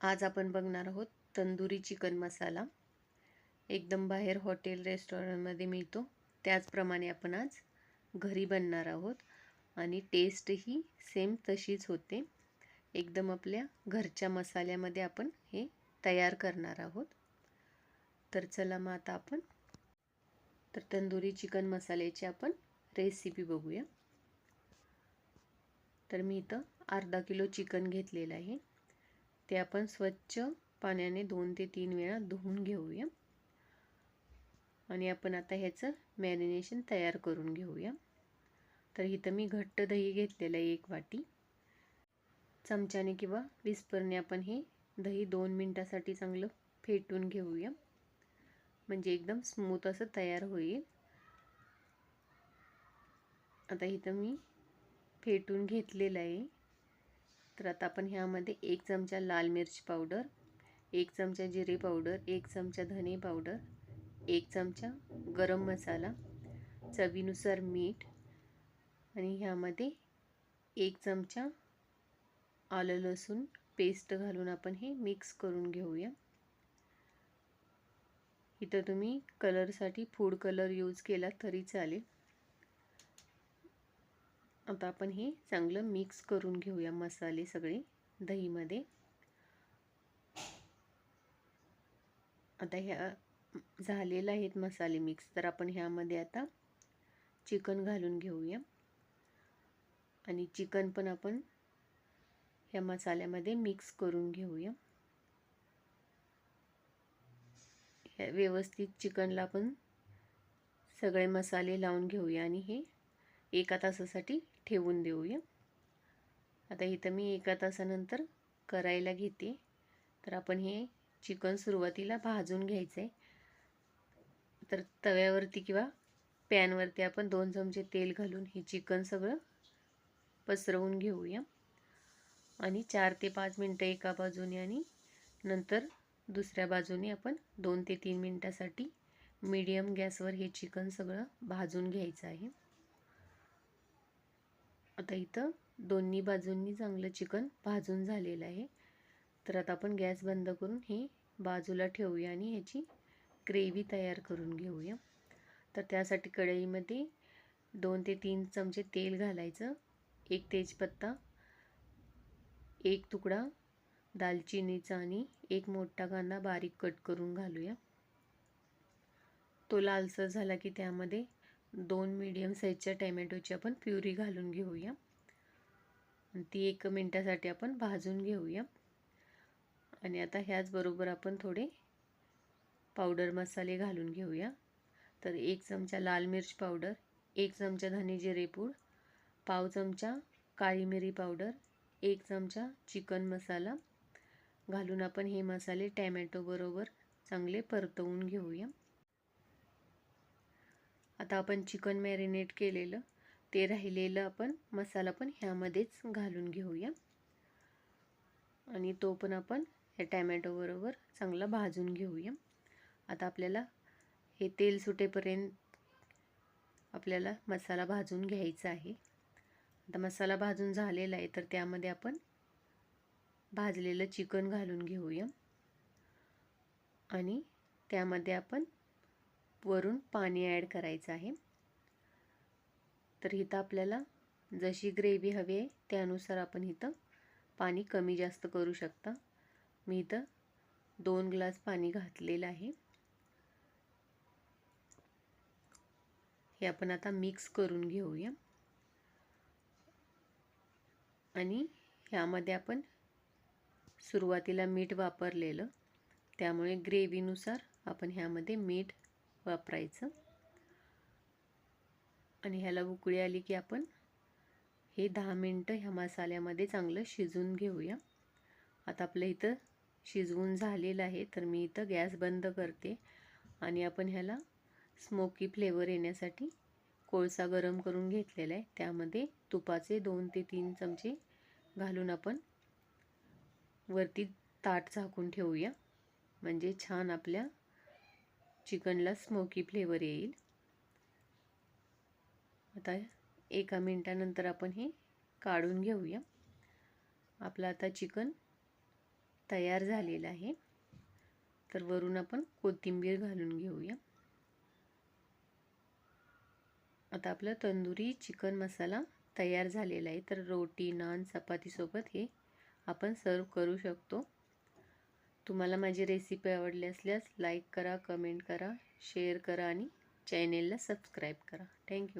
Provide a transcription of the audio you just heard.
आज आपण बघणार आहोत तंदुरी चिकन मसाला. एकदम बाहेर हॉटेल रेस्टॉरंटमध्ये मिळतो त्याचप्रमाणे आपण आज घरी बनणार आहोत आणि टेस्टही सेम तशीच होते. एकदम आपल्या घरच्या मसाल्यामध्ये आपण हे तयार करणार आहोत. तर चला मग आता आपण तंदुरी चिकन मसाल्याची आपण रेसिपी बघूया. तर मी इथं अर्धा किलो चिकन घेतलेलं आहे. ते आपण स्वच्छ पाण्याने 2 ते 3 वेळा धुवून घेऊया आणि आपण आता ह्याचं मॅरिनेशन तयार करून घेऊया. तर इथं मी घट्ट दही घेतलेलं आहे 1 वाटी. चमच्याने किंवा विस्परने आपण हे दही 2 मिनिटासाठी चांगलं फेटून घेऊया, म्हणजे एकदम स्मूथ असं तयार होईल. आता इथं मी फेटून घेतलेलं आहे. तर आता आपण ह्यामध्ये 1 चमचा लाल मिरच पावडर, 1 चमचा जिरे पावडर, 1 चमचा धने पावडर, 1 चमचा गरम मसाला, चवीनुसार मीठ आणि ह्यामध्ये 1 चमचा आलं लसूण पेस्ट घालून आपण हे मिक्स करून घेऊया. इथं तुम्ही कलरसाठी फूड कलर यूज केला तरी चालेल. आता आपण हे चांगलं मिक्स करून घेऊया मसाले सगळे दहीमध्ये. आता ह्या झालेला आहेत मसाले मिक्स. तर आपण ह्यामध्ये आता चिकन घालून घेऊया आणि चिकन पण आपण ह्या मसाल्यामध्ये मिक्स करून घेऊया. व्यवस्थित चिकनला आपण सगळे मसाले लावून घेऊया आणि हे 1 तासासाठी ठेवून देऊया. आता इथं मी 1 तासानंतर करायला घेते. तर आपण हे चिकन सुरुवातीला भाजून घ्यायचं आहे. तर तव्यावरती किंवा पॅनवरती आपण 2 चमचे तेल घालून हे चिकन सगळं पसरवून घेऊया आणि 4 ते 5 मिनटं एका बाजूने आणि नंतर दुसऱ्या बाजूने आपण 2 ते 3 मिनटासाठी मीडियम गॅसवर हे चिकन सगळं भाजून घ्यायचं आहे. आता इथं दोन्ही बाजूंनी चांगलं चिकन भाजून झालेलं आहे. तर आता आपण गॅस बंद करून हे बाजूला ठेवूया आणि ह्याची ग्रेव्ही तयार करून घेऊया. तर त्यासाठी कढईमध्ये 2 ते 3 चमचे तेल घालायचं, 1 तेजपत्ता, 1 तुकडा दालचिनीचा आणि 1 मोठा कांदा बारीक कट करून घालूया. तो लालसर झाला की त्यामध्ये 2 मीडियम साईजच्या टॅमॅटोची आपण प्युरी घालून घेऊया आणि ती 1 मिनिटासाठी आपण भाजून घेऊया. आणि आता ह्याचबरोबर आपण थोडे पावडर मसाले घालून घेऊया. तर 1 चमचा लाल मिर्च पावडर, 1 चमचा धने जिरे पूड, पाव चमचा काळी मिरी पावडर, 1 चमचा चिकन मसाला घालून आपण हे मसाले टॅमॅटो बरोबर चांगले परतवून घेऊया. आता आपण चिकन मॅरिनेट केलेलं ते राहिलेलं आपण मसाला पण ह्यामध्येच घालून घेऊया आणि तो पण आपण या टॅमॅटो बरोबर चांगला भाजून घेऊया. आता आपल्याला हे तेल सुटेपर्यंत आपल्याला मसाला भाजून घ्यायचा आहे. आता मसाला भाजून झालेला आहे. तर त्यामध्ये आपण भाजलेलं चिकन घालून घेऊया आणि त्यामध्ये आपण वरून पाणी ॲड करायचं आहे. तर इथं आपल्याला जशी ग्रेव्ही हवी आहे त्यानुसार आपण इथं पाणी कमी जास्त करू शकता. मी इथं 2 ग्लास पाणी घातलेलं आहे. हे आपण आता मिक्स करून घेऊया आणि ह्यामध्ये आपण सुरुवातीला मीठ वापरलेलं, त्यामुळे ग्रेव्हीनुसार आपण ह्यामध्ये मीठ वापरायचं आणि ह्याला उकळी आली की आपण हे 10 मिनटं ह्या मसाल्यामध्ये चांगलं शिजवून घेऊया. आता आपलं इथं शिजवून झालेलं आहे. तर मी इथं गॅस बंद करते आणि आपण ह्याला स्मोकी फ्लेवर येण्यासाठी कोळसा गरम करून घेतलेला आहे. त्यामध्ये तुपाचे 2 ते 3 चमचे घालून आपण वरती ताट झाकून ठेवूया, म्हणजे छान आपल्या चिकनला स्मोकी फ्लेवर येईल. आता 1 मिनिटानंतर आपण हे काढून घेऊया. आपलं आता चिकन तयार झालेला आहे. तर वरून आपण कोथिंबीर घालून घेऊया. आता आपला तंदुरी चिकन मसाला तयार झालेला आहे. तर रोटी, नान, चपातीसोबत हे आपण सर्व करू शकतो. तुम्हाला माझी रेसिपी आवडली असल्यास लाईक करा, कमेंट करा, शेअर करा आणि चॅनेलला सबस्क्राईब करा. थँक्यू.